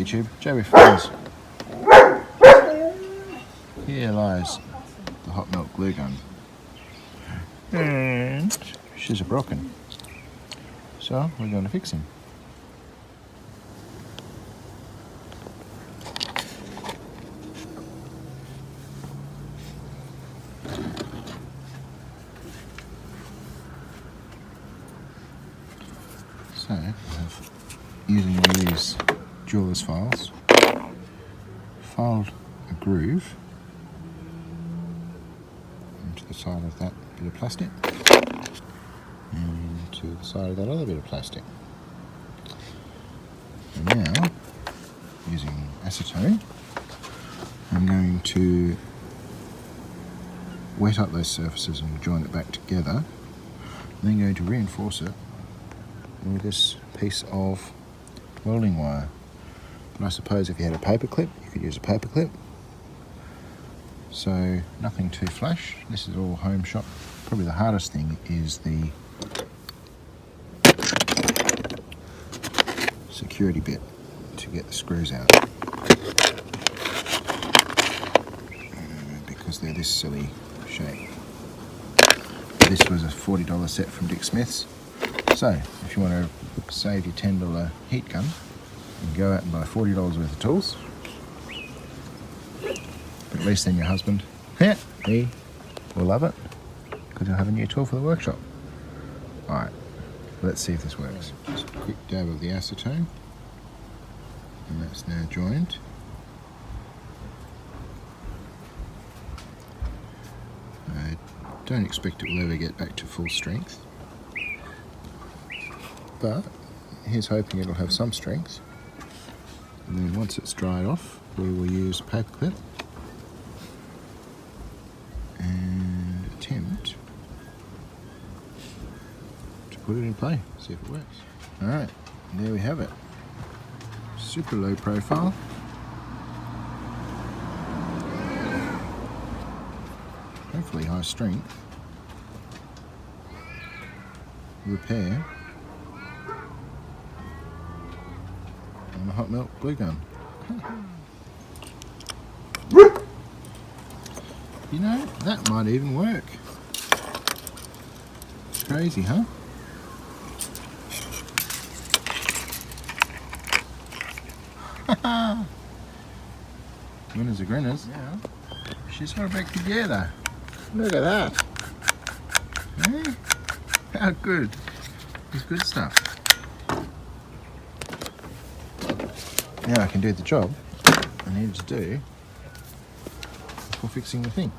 YouTube. Joey Friends. Here lies the hot melt glue gun. And she's broken. So we're going to fix him. So, using these jeweler's files, filed a groove into the side of that bit of plastic and to the side of that other bit of plastic. And now, using acetone, I'm going to wet up those surfaces and join it back together, and then going to reinforce it with this piece of welding wire. But I suppose if you had a paperclip, you could use a paperclip. So nothing too flash. This is all home shop. Probably the hardest thing is the security bit to get the screws out, because they're this silly shape. This was a $40 set from Dick Smith's. So if you want to save your $10 heat gun, you can go out and buy $40 worth of tools. At least then your husband, he will love it, because he'll have a new tool for the workshop. Alright, let's see if this works. Just a quick dab of the acetone, and that's now joined. I don't expect it will ever get back to full strength, but here's hoping it'll have some strength. And then once it's dried off, we will use a paperclip and attempt to put it in play, see if it works. Alright, there we have it. Super low profile. Hopefully high strength. Repair on a hot melt glue gun. You know, that might even work. Crazy, huh? Winners are grinners. Yeah. She's got it back together. Look at that. Eh? How good. It's good stuff. Now I can do the job I needed to do for fixing the thing.